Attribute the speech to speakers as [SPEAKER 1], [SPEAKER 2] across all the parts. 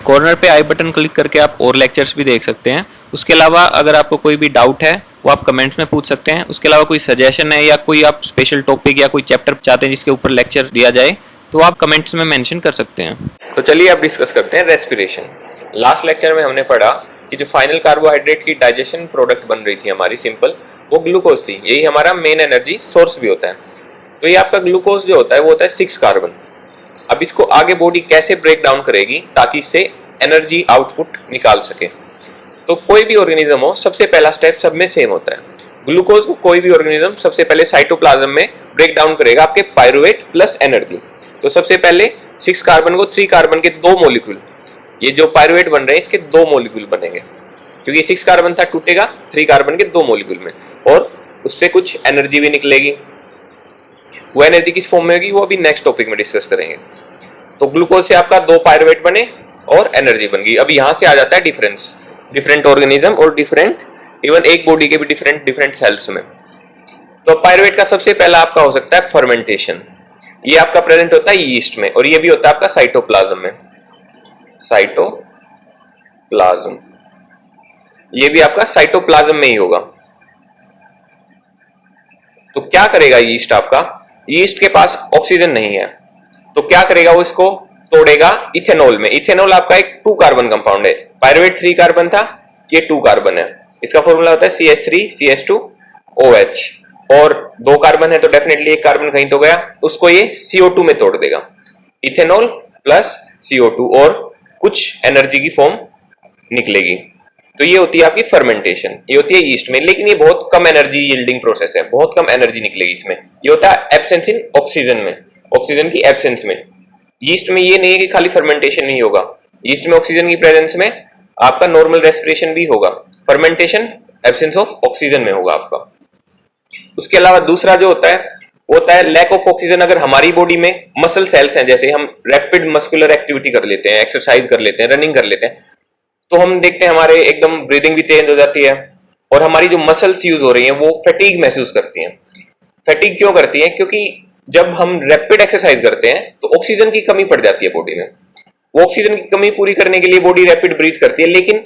[SPEAKER 1] Corner पे आई button click करके आप और लेक्चर्स भी देख सकते हैं। उसके अलावा अगर आपको कोई भी डाउट है वो आप कमेंट्स में पूछ सकते हैं। उसके अलावा कोई सजेशन है या कोई आप स्पेशल टॉपिक या कोई चैप्टर चाहते हैं जिसके ऊपर लेक्चर दिया जाए तो आप कमेंट्स में मेंशन कर सकते हैं।
[SPEAKER 2] तो चलिए अब डिस्कस करते हैं रेस्पिरेशन। लास्ट लेक्चर में हमने पढ़ा कि जो फाइनल कार्बोहाइड्रेट की डाइजेशन प्रोडक्ट बन रही थी हमारी सिंपल, वो ग्लूकोज थी। यही हमारा मेन एनर्जी सोर्स भी होता है। तो ये आपका ग्लूकोज जो होता है वो होता है 6 कार्बन। अब इसको आगे बॉडी कैसे ब्रेक डाउन करेगी ताकि इससे एनर्जी आउटपुट निकाल सके। तो कोई भी ऑर्गेनिज्म हो, सबसे पहला स्टेप सब में सेम होता है। ग्लूकोज को कोई भी ऑर्गेनिज्म सबसे पहले साइटोप्लाज्म में ब्रेक डाउन करेगा आपके पायरुवेट प्लस एनर्जी। तो सबसे पहले 6 कार्बन को 3 कार्बन के 2 मॉलिक्यूल, ये जो पायरुवेट बन रहे हैं इसके 2 मॉलिक्यूल बनेंगे, क्योंकि 6 कार्बन था टूटेगा 3 कार्बन के 2 मॉलिक्यूल में, और उससे कुछ एनर्जी भी निकलेगी। वो एनर्जी किस फॉर्म में होगी वो अभी नेक्स्ट टॉपिक में डिस्कस करेंगे। तो ग्लूकोज से आपका 2 पायरुवेट बने और एनर्जी बन गई। अब यहां से आ जाता है डिफरेंस, डिफरेंट ऑर्गेनिज्म और डिफरेंट, इवन एक बॉडी के भी डिफरेंट सेल्स में। तो पायरुवेट का सबसे पहला आपका हो सकता है फर्मेंटेशन। ये आपका प्रेजेंट होता है यीस्ट में, और ये भी होता है आपका साइटोप्लाज्म में। साइटोप्लाज्म, ये भी आपका साइटोप्लाज्म में ही होगा। तो क्या करेगा यीस्ट आपका, यीस्ट के पास ऑक्सीजन नहीं है तो क्या करेगा वो इसको तोड़ेगा इथेनॉल में। इथेनॉल आपका एक 2 कार्बन कंपाउंड है। पायरुवेट 3 कार्बन था, ये 2 कार्बन है। इसका फॉर्मूला होता है CH3CH2OH, और 2 कार्बन है तो डेफिनेटली एक कार्बन कहीं तो गया, उसको ये CO2 में तोड़ देगा। इथेनॉल प्लस CO2 और कुछ एनर्जी की फॉर्म निकलेगी। तो ये होती है आपकी फर्मेंटेशन, ये होती है यीस्ट में। लेकिन ये बहुत कम एनर्जी यील्डिंग प्रोसेस है, बहुत कम एनर्जी निकलेगी इसमें। ये होता है एब्सेंस इन ऑक्सीजन में, ऑक्सीजन की एब्सेंस में। यीस्ट में ये नहीं है कि खाली फर्मेंटेशन नहीं होगा, यीस्ट में ऑक्सीजन की प्रेजेंस में आपका नॉर्मल रेस्पिरेशन भी होगा। फर्मेंटेशन एब्सेंस ऑफ ऑक्सीजन में होगा आपका। उसके अलावा दूसरा जो होता है वो होता है लैक ऑफ ऑक्सीजन। अगर हमारी बॉडी में मसल सेल्स हैं, जैसे हम रैपिड मस्कुलर एक्टिविटी कर लेते हैं, एक्सरसाइज कर लेते हैं, रनिंग कर लेते हैं, तो हम देखते हैं हमारे एकदम ब्रीदिंग भी तेज हो जाती है, और हमारी जो मसल्स यूज हो रही हैं वो फैटीग महसूस करती हैं। फैटीग क्यों करती हैं? क्योंकि जब हम रैपिड एक्सरसाइज करते हैं तो ऑक्सीजन की कमी पड़ जाती है बॉडी में। वो ऑक्सीजन की कमी पूरी करने के लिए बॉडी रैपिड ब्रीथ करती है, लेकिन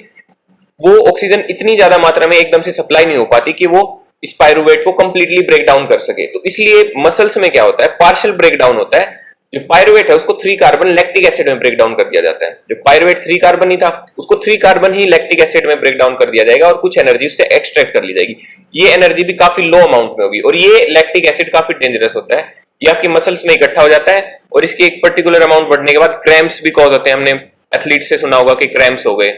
[SPEAKER 2] वो ऑक्सीजन इतनी ज्यादा मात्रा में एकदम से सप्लाई नहीं हो पाती कि वो इस पायरुवेट को कंप्लीटली ब्रेक डाउन कर सके। तो इसलिए मसल्स में क्या होता है, पार्शियल ब्रेक डाउन होता है। जो पायरुवेट है उसको 3 कार्बन लैक्टिक एसिड में ब्रेक डाउन कर दिया जाता है। जो पायरुवेट 3 कार्बन ही था उसको 3 कार्बन ही लैक्टिक एसिड में ब्रेक डाउन कर दिया जाएगा, और कुछ एनर्जी उससे एक्सट्रैक्ट कर ली जाएगी। ये एनर्जी भी काफी लो अमाउंट में होगी, और ये लैक्टिक एसिड काफी डेंजरस होता है। ये आपकी मसल्स में इकट्ठा हो जाता है, और इसके एक पर्टिकुलर अमाउंट बढ़ने के बाद क्रैम्प्स भी कॉज होते हैं। हमने एथलीट से सुना होगा कि क्रैम्प्स हो गए,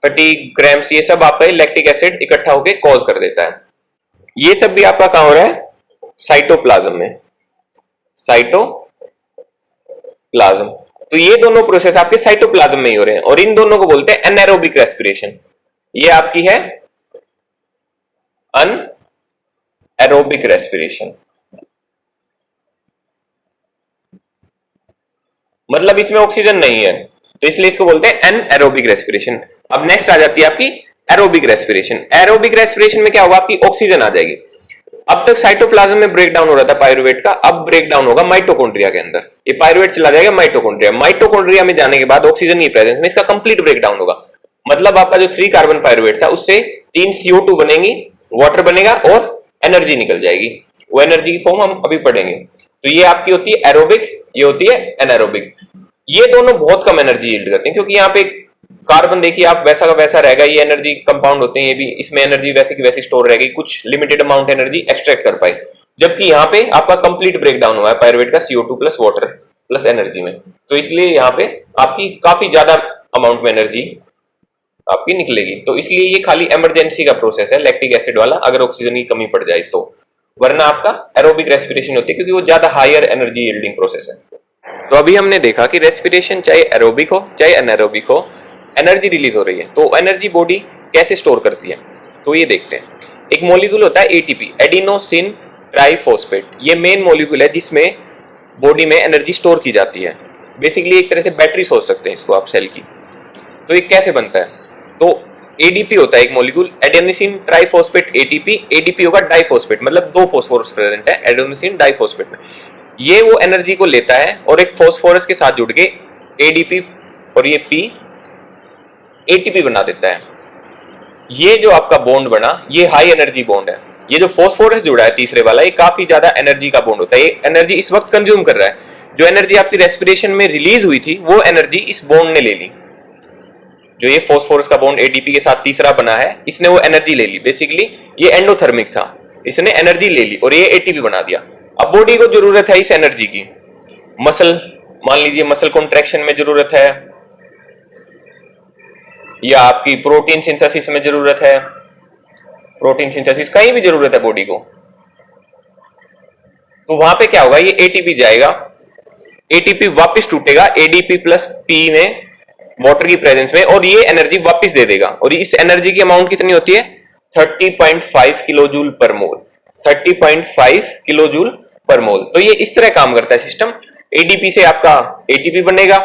[SPEAKER 2] फटीग, क्रैम्प्स, ये सब आपका लैक्टिक एसिड इकट्ठा होकर कॉज कर देता है। ये सब भी आपका कहां हो रहा है? साइटोप्लाज्म में, साइटोप्लाज्म। तो ये दोनों प्रोसेस आपके साइटोप्लाज्म में ही हो रहे हैं, और इन दोनों को बोलते हैं एनारोबिक रेस्पिरेशन। ये आपकी है अनएरोबिक रेस्पिरेशन, मतलब इसमें ऑक्सीजन नहीं है, तो इसलिए इसको बोलते हैं एनएरोबिक रेस्पिरेशन। अब नेक्स्ट आ जाती है आपकी एरोबिक रेस्पिरेशन। एरोबिक रेस्पिरेशन में क्या होगा, आपकी ऑक्सीजन आ जाएगी। अब तक साइटोप्लाज्म में ब्रेक डाउन हो रहा था पायरुवेट का, अब ब्रेक डाउन होगा माइटोकॉन्ड्रिया के अंदर। ये पायरुवेट चला जाएगा माइटोकॉन्ड्रिया। माइटोकॉन्ड्रिया में जाने के बाद ऑक्सीजन की प्रेजेंस में इसका कंप्लीट ब्रेक डाउन होगा। मतलब आपका जो 3 कार्बन पायरुवेट था उससे 3 CO2 बनेंगी, वाटर बनेगा और एनर्जी निकल जाएगी। वो एनर्जी की फॉर्म हम अभी पढ़ेंगे। तो ये आपकी होती है एरोबिक, ये होती है एनारोबिक। ये दोनों बहुत कम एनर्जी यील्ड करते हैं, क्योंकि यहाँ पे कार्बन देखिए आप वैसा का वैसा रहेगा, ये एनर्जी कंपाउंड होते हैं, ये भी इसमें एनर्जी वैसे की वैसी स्टोर रहेगी, कुछ लिमिटेड अमाउंट एनर्जी एक्सट्रैक्ट कर पाए। जबकि यहाँ पे आपका कंप्लीट ब्रेक डाउन हुआ है पायरुवेट का CO2 plus water plus energy में, तो इसलिए यहाँ पे आपकी काफी ज्यादा अमाउंट में एनर्जी आपकी निकलेगी। तो इसलिए ये खाली इमरजेंसी का प्रोसेस है लैक्टिक एसिड वाला, अगर ऑक्सीजन की कमी पड़ जाए तो, वरना आपका एरोबिक रेस्पिरेशन होती है, क्योंकि वो ज्यादा हायर एनर्जी यील्डिंग प्रोसेस है। तो अभी हमने देखा कि रेस्पिरेशन चाहे एरोबिक हो चाहे एनारोबिक हो, एनर्जी रिलीज हो रही है। तो एनर्जी बॉडी कैसे स्टोर करती है, तो ये देखते हैं। एक मॉलिक्यूल होता है ATP, एडिनोसिन ट्राइफॉस्फेट। ये मेन मॉलिक्यूल है जिसमें बॉडी में एनर्जी स्टोर की जाती है। बेसिकली एक तरह से बैटरी सोच सकते हैं इसको आप सेल की। तो ये कैसे बनता है, तो ADP होता है एक molecule, adenosine triphosphate ATP। ADP होगा डाइफॉस्फेट, मतलब 2 फॉस्फोरस प्रेजेंट है एडेनोसिन डाइफॉस्फेट में। ये वो एनर्जी को लेता है और एक फॉस्फोरस के साथ जुड़ के ADP और ये P एटीपी बना देता है। ये जो आपका बॉन्ड बना ये हाई एनर्जी बॉन्ड है। ये जो फॉस्फोरस जुड़ा है तीसरे वाला ये काफी ज्यादा एनर्जी का बॉन्ड होता है। ये एनर्जी इस वक्त कंज्यूम कर रहा है। जो एनर्जी आपकी रेस्पिरेशन में रिलीज हुई थी वो एनर्जी इस बॉन्ड ने ले ली। जो ये फॉस्फोरस का बॉन्ड एटीपी के साथ तीसरा बना है इसने वो एनर्जी ले ली। बेसिकली ये एंडोथर्मिक था, इसने एनर्जी ले ली और ये एटीपी बना दिया। अब बॉडी को जरूरत है इस एनर्जी की। मसल, मान लीजिए मसल कॉन्ट्रैक्शन में जरूरत है या आपकी प्रोटीन सिंथेसिस में जरूरत है, प्रोटीन सिंथेसिस कहीं भी जरूरत है बॉडी को, तो वहां पे क्या होगा, ये एटीपी जाएगा, एटीपी वापस टूटेगा एडीपी प्लस पी में वाटर की प्रेजेंस में और ये एनर्जी वापस दे देगा। और इस एनर्जी की अमाउंट कितनी होती है 30.5 किलो जूल पर मोल, 30.5 किलो जूल पर मोल। तो ये इस तरह काम करता है सिस्टम। एडीपी से आपका एटीपी बनेगा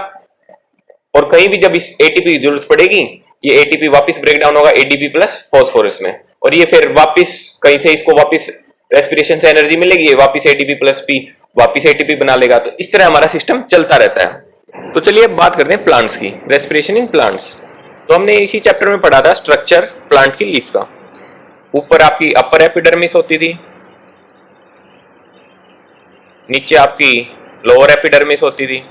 [SPEAKER 2] और कहीं भी जब इस एटीपी की जरूरत पड़ेगी ये एटीपी वापस ब्रेक डाउन होगा एडीपी प्लस फॉस्फोरस में और ये फिर वापस कहीं से इसको वापस रेस्पिरेशन से एनर्जी मिलेगी, ये वापस एटीपी प्लस पी वापस एटीपी बना लेगा। तो इस तरह हमारा सिस्टम चलता रहता है। तो चलिए अब बात करते हैं प्लांट्स की, रेस्पिरेशन इन प्लांट्स। तो हमने इसी चैप्टर में पढ़ा था स्ट्रक्चर प्लांट की लीफ का। ऊपर आपकी अपर एपिडर्मिस होती थी, नीचे आपकी लोअर एपिडर्मिस होती थी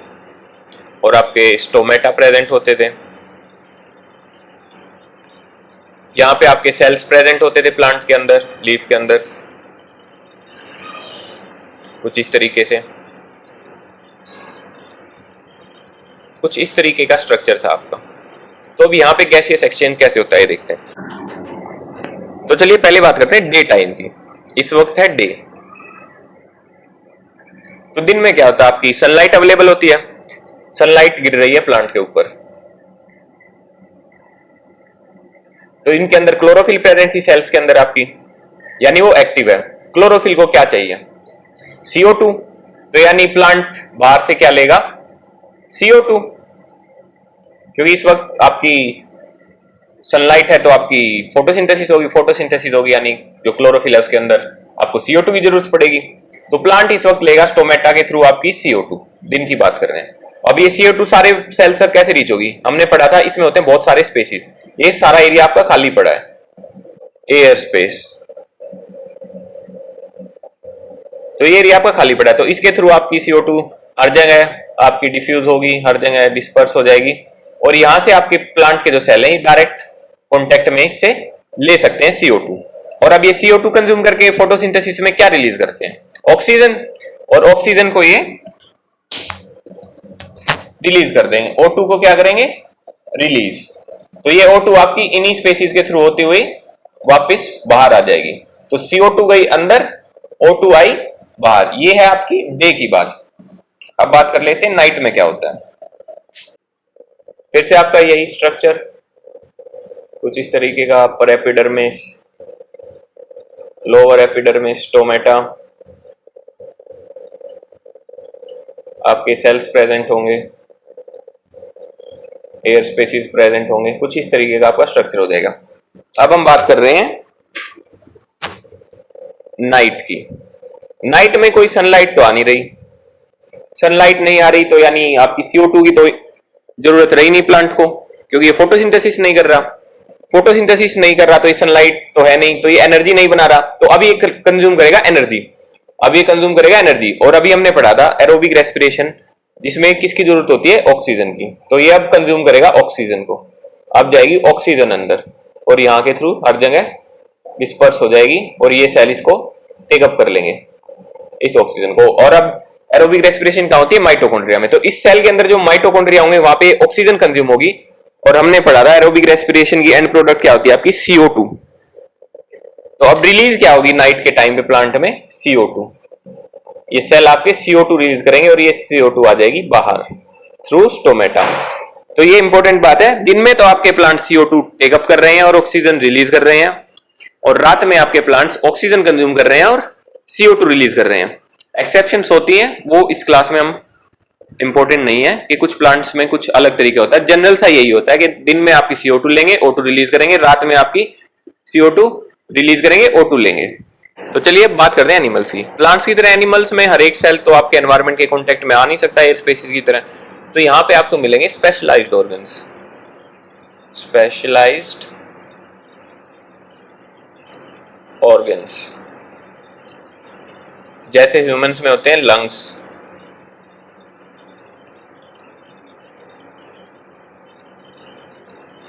[SPEAKER 2] और आपके स्टोमेटा प्रेजेंट होते थे। यहां पे आपके सेल्स प्रेजेंट होते थे प्लांट के अंदर, लीफ के अंदर, कुछ इस तरीके से, कुछ इस तरीके का स्ट्रक्चर था आपका। तो अब यहां पे गैसियस एक्सचेंज कैसे होता है देखते हैं। तो चलिए पहले बात करते हैं डे टाइम की। इस वक्त है डे। तो दिन में क्या होता है, आपकी सनलाइट अवेलेबल होती है, सनलाइट गिर रही है प्लांट के ऊपर, तो इनके अंदर क्लोरोफिल प्रेजेंट थी सेल्स के अंदर आपकी, यानी वो एक्टिव है। क्लोरोफिल को क्या चाहिए, CO2। तो यानी प्लांट बाहर से क्या लेगा, CO2, क्योंकि इस वक्त आपकी सनलाइट है तो आपकी फोटोसिंथेसिस होगी, फोटोसिंथेसिस होगी यानी जो क्लोरोफिल है उसके अंदर आपको CO2 की जरूरत पड़ेगी। तो प्लांट इस वक्त लेगा स्टोमेटा के थ्रू आपकी CO2। दिन की बात कर रहे हैं। अब ये CO2 सारे सेल्स तक कैसे रीच होगी, हमने पढ़ा था इसमें होते हैं बहुत सारे स्पेसिस। ये सारा एरिया आपका खाली पड़ा है, एयर स्पेस, तो ये एरिया आपका खाली पड़ा है। तो इसके थ्रू आपकी CO2 हर जगह आपकी डिफ्यूज होगी, हर जगह डिस्पर्स हो जाएगी और यहां से आपके प्लांट के जो सेल हैं डायरेक्ट कॉन्टेक्ट में इससे ले सकते हैं CO2। और अब ये CO2 कंज्यूम करके फोटोसिंथेसिस में क्या रिलीज करते हैं, ऑक्सीजन, और ऑक्सीजन को ये रिलीज कर देंगे, O2 को क्या करेंगे, रिलीज। तो ये O2 आपकी इन्हीं स्पेसीज के थ्रू होती हुई वापस बाहर आ जाएगी। तो CO2 गई अंदर, O2 आई बाहर। ये है आपकी डे की बात। अब बात कर लेते हैं नाइट में क्या होता है। फिर से आपका यही स्ट्रक्चर कुछ इस तरीके का, upper epidermis, lower epidermis, stomata, आपके सेल्स प्रेजेंट होंगे, एयर स्पेसिस प्रेजेंट होंगे, कुछ इस तरीके का आपका स्ट्रक्चर हो जाएगा। अब हम बात कर रहे हैं नाइट की। नाइट में कोई सनलाइट तो आ नहीं रही, सनलाइट नहीं आ रही तो यानी आपकी CO2 की तो जरूरत रही नहीं प्लांट को, क्योंकि ये फोटोसिंथेसिस नहीं कर रहा। फोटोसिंथेसिस नहीं कर रहा तो ये सनलाइट तो है नहीं, तो ये एनर्जी नहीं बना रहा, तो अभी ये कंज्यूम करेगा एनर्जी, अब ये कंज्यूम करेगा एनर्जी। और अभी हमने पढ़ा था एरोबिक रेस्पिरेशन, जिसमें किसकी जरूरत होती है, ऑक्सीजन की। तो ये अब कंज्यूम करेगा ऑक्सीजन को, अब जाएगी ऑक्सीजन अंदर और यहाँ के थ्रू हर जगह डिस्पर्स हो जाएगी और ये सेल इसको टेकअप कर लेंगे इस ऑक्सीजन को। और अब एरोबिक रेस्पिरेशन क्या होती है, माइटोकॉन्ड्रिया में। तो इस सेल के अंदर जो माइटोकॉन्ड्रिया होंगे वहां पे ऑक्सीजन कंज्यूम होगी और हमने पढ़ा था एरोबिक रेस्पिरेशन की एंड प्रोडक्ट क्या होती है आपकी, CO2। तो अब रिलीज क्या होगी नाइट के टाइम पे प्लांट में, CO2। ये सेल आपके CO2 रिलीज करेंगे और ये CO2 आ जाएगी बाहर थ्रू स्टोमेटा। तो ये इंपॉर्टेंट बात है, दिन में तो आपके प्लांट CO2 टेकअप कर रहे हैं और ऑक्सीजन रिलीज कर रहे हैं, और रात में आपके प्लांट्स ऑक्सीजन कंज्यूम कर रहे हैं और CO2 रिलीज कर रहे हैं। एक्सेप्शंस होती हैं, वो इस क्लास में हम इंपॉर्टेंट नहीं है कि कुछ प्लांट्स में कुछ अलग तरीका होता है। जनरल सा यही होता है कि दिन में आपकी CO2 लेंगे, O2 रिलीज करेंगे, रात में आपकी CO2 रिलीज करेंगे, O2 लेंगे। तो चलिए अब बात करते हैं एनिमल्स की। प्लांट्स की तरह एनिमल्स में हर एक सेल तो आपके एनवायरनमेंट के कांटेक्ट में आ नहीं सकता एयर स्पेसिस की तरह, तो यहाँ पे आपको मिलेंगे स्पेशलाइज्ड ऑर्गन्स। स्पेशलाइज्ड ऑर्गन्स, जैसे ह्यूमंस में होते हैं लंग्स,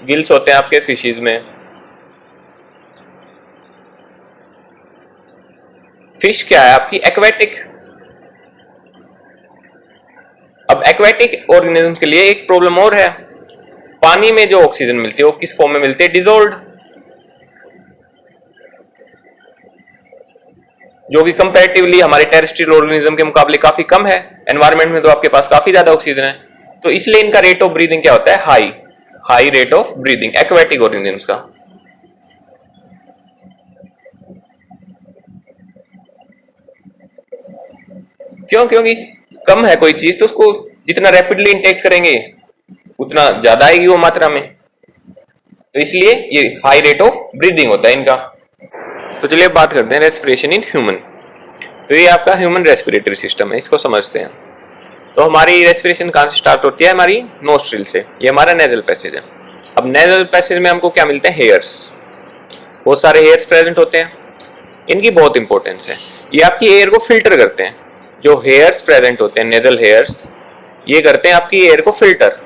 [SPEAKER 2] गिल्स होते हैं आपके फिशेज में। फिश क्या है आपकी? एक्वेटिक। अब एक्वेटिक ऑर्गेनिज्म के लिए एक प्रॉब्लम और है, पानी में जो ऑक्सीजन मिलती है वो किस फॉर्म में मिलती है? डिसॉल्व्ड, जो कि कंपैरेटिवली हमारे टेरेस्ट्रियल ऑर्गेनिज्म के मुकाबले काफी कम है। एनवायरनमेंट में तो आपके पास काफी ज्यादा ऑक्सीजन है, तो इसलिए इनका रेट ऑफ ब्रीदिंग क्या होता है? High rate of breathing aquatic organisms का। क्यों? क्योंकि कम है कोई चीज तो उसको जितना रैपिडली इंटेक करेंगे उतना ज्यादा आएगी वो मात्रा में, तो इसलिए ये हाई रेट ऑफ ब्रीदिंग होता है इनका। तो चलिए बात करते हैं रेस्पिरेशन इन ह्यूमन। तो ये आपका ह्यूमन रेस्पिरेटरी सिस्टम है, इसको समझते हैं। तो हमारी रेस्पिरेशन कहां से स्टार्ट होती है? हमारी नोस्ट्रिल से। ये हमारा नेजल पैसेज है। अब नेजल पैसेज में हमको क्या मिलते हैं? हेयर्स, बहुत सारे हेयर्स प्रेजेंट होते हैं। इनकी बहुत इंपॉर्टेंस है, ये आपकी एयर को फिल्टर करते हैं। जो हेयर्स प्रेजेंट होते हैं नेजल हेयर्स, ये करते हैं आपकी एयर को फिल्टर।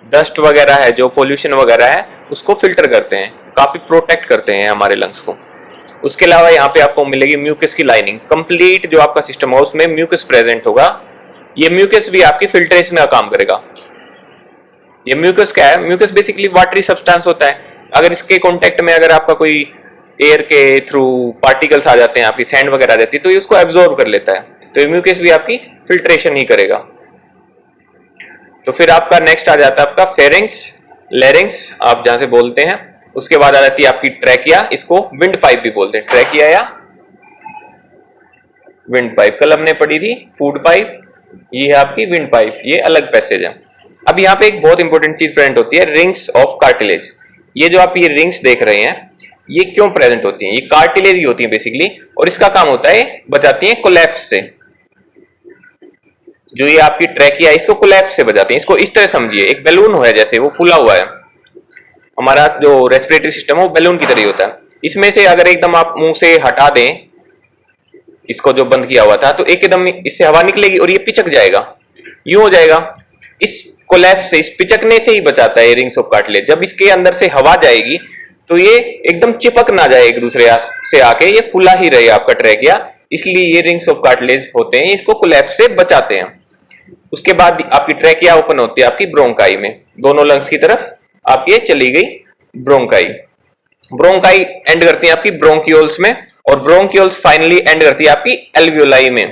[SPEAKER 2] डस्ट वगैरह है, जो पोल्यूशन वगैरह है, उसको फिल्टर करते हैं, काफी प्रोटेक्ट करते हैं हमारे लंग्स को। उसके अलावा यहाँ पे आपको मिलेगी म्यूकस की लाइनिंग। कंप्लीट जो आपका सिस्टम है उसमें म्यूकस प्रेजेंट होगा। ये म्यूकस भी आपकी फिल्ट्रेशन का काम करेगा। ये म्यूकस क्या है? म्यूकस बेसिकली वाटरी सब्सटेंस होता है। अगर इसके कांटेक्ट में अगर आपका कोई एयर के थ्रू पार्टिकल्स आ जाते हैं, आपकी सैंड वगैरह आ जाती है, तो ये उसको एब्जॉर्ब कर लेता है। तो ये म्यूकस भी आपकी फिल्ट्रेशन ही करेगा। तो फिर आपका नेक्स्ट आ जाता है आपका फेरिंग्स, लैरिंग्स आप जहां से बोलते हैं। उसके बाद आ जाती है आपकी ट्रैकिया, इसको विंड पाइप भी बोलते हैं, ट्रैकिया या विंड पाइप। कल हमने पढ़ी थी फूड पाइप, ये है आपकी विंड पाइप, ये अलग पैसेज है। अब यहाँ पे एक बहुत इंपॉर्टेंट चीज प्रेजेंट होती है, रिंग्स ऑफ कार्टिलेज। ये जो आप ये रिंग्स देख रहे हैं, ये क्यों प्रेजेंट होती हैं? ये कार्टिलेज ही होती है बेसिकली, और इसका काम होता है बचाती है कोलैप्स से। जो ये आपकी ट्रैकिया, इसको कोलैप्स से बचाते हैं। इसको इस तरह समझिए, एक बैलून है जैसे, वो फूला हुआ है। हमारा जो रेस्पिरेटरी सिस्टम है वो बैलून की तरह होता है। इसमें से अगर एकदम आप मुंह से हटा दें इसको, जो बंद किया हुआ था, तो एकदम इससे हवा निकलेगी और ये पिचक जाएगा, यूं हो जाएगा। इस कोलैप्स से, इस पिचकने से ही बचाता है रिंग्स ऑफ कार्टिलेज। जब इसके अंदर से हवा जाएगी तो ये एकदम चिपक ना जाए एक दूसरे से आके, ये फुला ही रहे आपका ट्रैकिया, इसलिए ये रिंग्स ऑफ कार्टिलेज होते हैं, इसको कोलैप्स से बचाते हैं। उसके बाद आपकी ट्रैकिया ओपन होती है आपकी ब्रोंकाई में, दोनों लंग्स की तरफ आपकी ये चली गई ब्रोंकाई। ब्रोंकाई एंड करती है आपकी ब्रोंकियोल्स में, और ब्रोंकियोल्स फाइनली एंड करती है आपकी एल्वियोलाई में।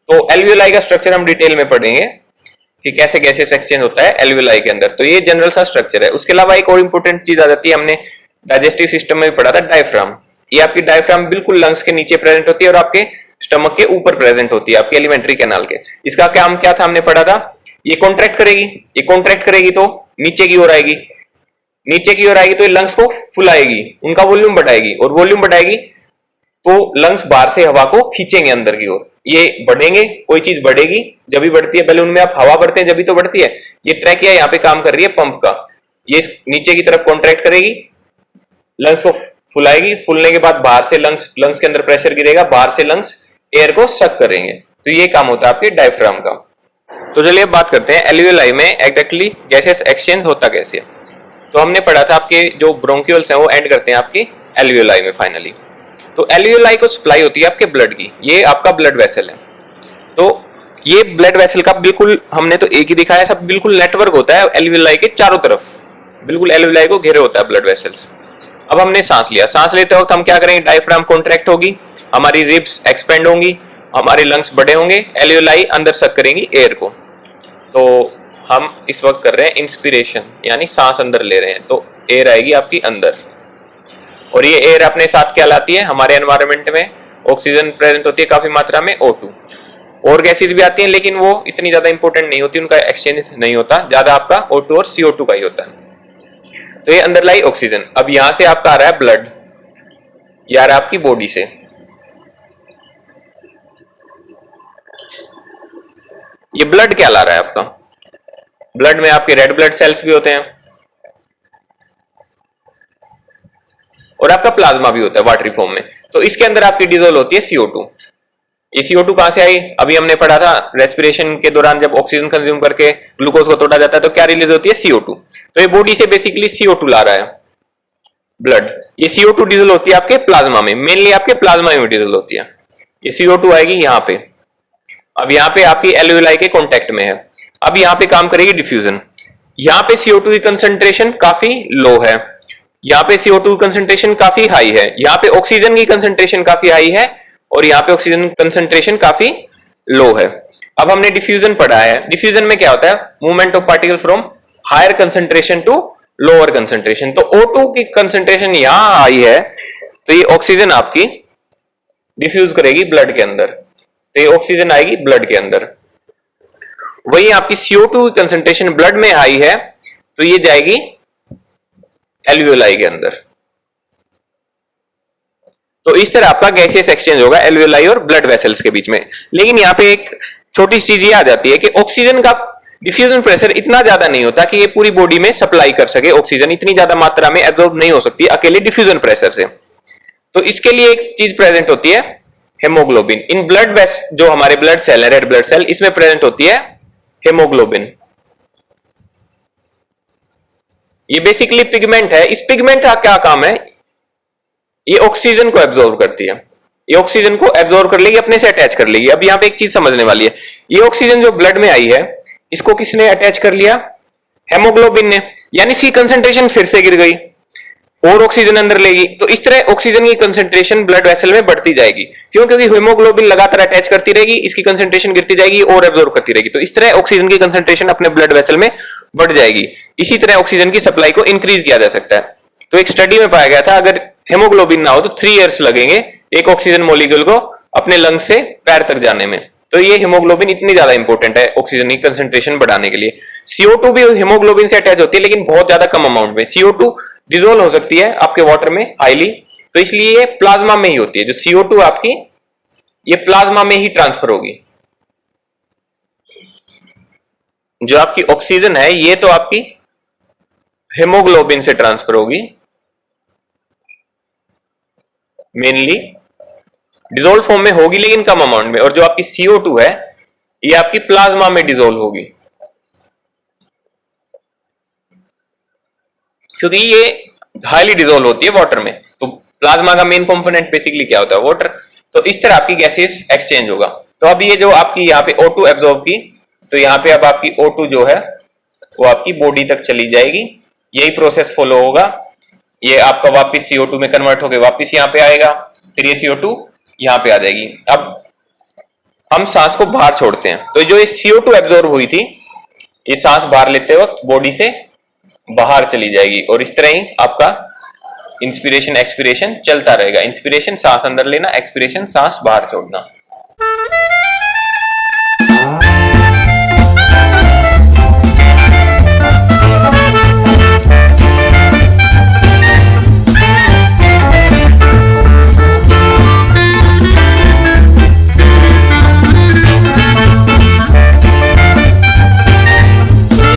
[SPEAKER 2] तो एल्वियोलाई का स्ट्रक्चर हम डिटेल में पढ़ेंगे कि कैसे कैसे सेक्शन होता है एल्वियोलाई के अंदर। तो ये जनरल सा स्ट्रक्चर है। उसके अलावा एक और इंपॉर्टेंट चीज आ जाती है, हमने डाइजेस्टिव सिस्टम में भी पढ़ा था, डायफ्राम। ये आपकी डायफ्राम बिल्कुल लंग्स के नीचे प्रेजेंट होती है और आपके स्टमक के ऊपर प्रेजेंट होती है, आपके एलिमेंट्री कैनाल के। इसका काम क्या था हमने पढ़ा था? ये कॉन्ट्रैक्ट करेगी, ये कॉन्ट्रैक्ट करेगी तो नीचे की ओर आएगी, नीचे की ओर आएगी तो ये लंग्स को फुलाएगी, उनका वॉल्यूम बढ़ाएगी, और वॉल्यूम बढ़ाएगी तो लंग्स बाहर से हवा को खींचेंगे अंदर की ओर। ये बढ़ेंगे, कोई चीज बढ़ेगी, जब भी बढ़ती है बैलून में आप हवा बढ़ते हैं जब भी तो बढ़ती है। ये ट्रैकिया यहाँ पे काम कर रही है पंप का, ये नीचे की तरफ कॉन्ट्रैक्ट करेगी, लंग्स को फुलाएगी, फुलने के बाद बाहर से लंग्स के अंदर प्रेशर गिरेगा, बाहर से लंग्स एयर को सक करेंगे। तो ये काम होता है आपके डायफ्राम का। तो चलिए बात करते हैं एल्वियोलाई में एग्जैक्टली गैसेस एक्सचेंज होता कैसे है। तो हमने पढ़ा था आपके जो ब्रोंकियोल्स हैं वो एंड करते हैं आपकी एल्वियोलाई में फाइनली। तो एल्वियोलाई को सप्लाई होती है आपके ब्लड की, ये आपका ब्लड वेसल है। तो ये ब्लड वेसल का बिल्कुल, हमने तो एक ही दिखाया, सब बिल्कुल नेटवर्क होता है एल्वियोलाई के चारों तरफ, बिल्कुल एल्वियोलाई को घेरे होता है ब्लड वेसल्स। अब हमने सांस लिया, सांस लेते वक्त हम क्या करेंगे? डायफ्राम कॉन्ट्रैक्ट होगी, हमारी रिब्स एक्सपेंड होंगी, हमारे लंग्स बड़े होंगे, एल्वियोलाई अंदर सक करेंगी एयर को। तो हम इस वक्त कर रहे हैं इंस्पिरेशन, यानी सांस अंदर ले रहे हैं, तो एयर आएगी आपकी अंदर, और ये एयर अपने साथ क्या लाती है? हमारे एनवायरनमेंट में ऑक्सीजन प्रेजेंट होती है काफी मात्रा में, O2। और गैसेज भी आती हैं लेकिन वो इतनी ज्यादा इंपॉर्टेंट नहीं होती, उनका एक्सचेंज नहीं होता, ज्यादा आपका O2 और CO2 का ही होता है। तो ये अंदर लाई ऑक्सीजन। अब यहां से आपका आ रहा है ब्लड, ये आ रहा है आपकी बॉडी से। ये ब्लड क्या ला रहा है आपका? ब्लड में आपके रेड ब्लड सेल्स भी होते हैं और आपका प्लाज्मा भी होता है वाटरी फॉर्म में। तो इसके अंदर आपकी डिजोल्व होती है CO2। ये CO2 कहां से आई? अभी हमने पढ़ा था रेस्पिरेशन के दौरान जब ऑक्सीजन कंज्यूम करके ग्लूकोज को तोड़ा जाता है तो क्या रिलीज होती है? CO2। तो ये बॉडी से बेसिकली CO2 ला रहा है ब्लड। ये CO2 डिजोल्व होती है आपके प्लाज्मा में, मेनली आपके प्लाज्मा में डिजोल्व होती है। ये CO2 आएगी यहां पे। अब यहां पे आपकी एल्वियोलाई के कांटेक्ट में है। अब यहां पे काम करेगी डिफ्यूजन। यहां पे CO2 की कंसंट्रेशन काफी लो है, यहां पे CO2 की कंसंट्रेशन काफी हाई है, यहां पे ऑक्सीजन की कंसंट्रेशन काफी हाई है और यहां पे ऑक्सीजन कंसंट्रेशन काफी लो है। अब हमने डिफ्यूजन पढ़ा है। डिफ्यूजन में क्या होता है? Movement of particle from higher concentration to lower concentration. तो O2 की कंसंट्रेशन यहां आई है तो ये ऑक्सीजन आपकी डिफ्यूज करेगी ब्लड के अंदर, तो ये ऑक्सीजन आएगी ब्लड के अंदर। वही आपकी CO2 की कंसंट्रेशन ब्लड में हाई है तो ये जाएगी एल्वियोलाई के अंदर। तो इस तरह आपका गैसियस एक्सचेंज होगा एल्वियोलाई और ब्लड वेसल्स के बीच में। लेकिन यहां पे एक छोटी सी चीज ये आ जाती है कि ऑक्सीजन का डिफ्यूजन प्रेशर इतना ज्यादा नहीं होता कि ये पूरी बॉडी में सप्लाई कर सके। ऑक्सीजन इतनी ज्यादा मात्रा में एब्जॉर्ब नहीं हो सकती अकेले डिफ्यूजन प्रेशर से। तो इसके लिए एक चीज प्रेजेंट होती है हेमोग्लोबिन। इन ब्लड वेस जो हमारे ब्लड सेल है, रेड ब्लड सेल, इसमें प्रेजेंट होती है हेमोग्लोबिन। ये बेसिकली पिगमेंट है। इस पिगमेंट का क्या काम है? ये ऑक्सीजन को एब्जॉर्ब करती है। ये ऑक्सीजन को एब्जॉर्ब कर लेगी, अपने से अटैच कर लेगी। अब यहां पे एक चीज समझने वाली है, ये ऑक्सीजन जो ब्लड में आई है इसको किसने अटैच कर लिया? हेमोग्लोबिन ने। यानी इसकी कंसंट्रेशन फिर से गिर गई और ऑक्सीजन अंदर लेगी। तो इस तरह ऑक्सीजन की कंसंट्रेशन ब्लड वेसल में बढ़ती जाएगी। क्यों? क्योंकि हीमोग्लोबिन लगातार अटैच करती रहेगी, इसकी कंसंट्रेशन गिरती जाएगी और एब्जॉर्ब करती रहेगी। तो इस तरह ऑक्सीजन की कंसंट्रेशन अपने ब्लड वेसल में बढ़ जाएगी। इसी तरह ऑक्सीजन की सप्लाई को इंक्रीज किया जा सकता है। तो एक स्टडी में पाया गया था अगर हेमोग्लोबिन ना हो तो 3 इयर्स लगेंगे एक ऑक्सीजन मोलिक्यूल को अपने लंग से पैर तक जाने में। तो ये हीमोग्लोबिन इतनी ज्यादा इंपॉर्टेंट है ऑक्सीजन की कंसंट्रेशन बढ़ाने के लिए। CO2 भी हीमोग्लोबिन से अटैच होती है लेकिन बहुत ज्यादा कम अमाउंट में। CO2 डिजोल्व हो सकती है आपके वाटर में हाईली, तो इसलिए ये प्लाज्मा में ही होती है। जो CO2 आपकी ये प्लाज्मा में ही ट्रांसफर होगी। जो आपकी ऑक्सीजन है ये तो आपकी हेमोग्लोबिन से ट्रांसफर होगी, मेनली डिजोल्व फॉर्म में होगी लेकिन कम अमाउंट में। और जो आपकी CO2 है ये आपकी प्लाज्मा में डिजोल्व होगी, क्योंकि ये हाईली डिजोल्व होती है वाटर में। तो प्लाज्मा का मेन कंपोनेंट बेसिकली क्या होता है? वाटर। तो इस तरह आपकी गैसेस एक्सचेंज होगा। तो अब ये जो आपकी यहाँ पे O2 एब्जॉर्ब की, तो यहाँ पे अब आपकी O2 जो है वो आपकी बॉडी तक चली जाएगी। यही प्रोसेस फॉलो होगा। ये आपका वापस CO2 में कन्वर्ट होकर वापस यहाँ पे आएगा, फिर ये CO2 यहाँ पे आ जाएगी। अब हम सांस को बाहर छोड़ते हैं तो जो ये CO2 एब्जॉर्ब हुई थी ये सांस बाहर लेते वक्त बॉडी से बाहर चली जाएगी और इस तरह ही आपका इंस्पिरेशन एक्सपिरेशन चलता रहेगा। इंस्पिरेशन सांस अंदर लेना, एक्सपिरेशन सांस बाहर छोड़ना।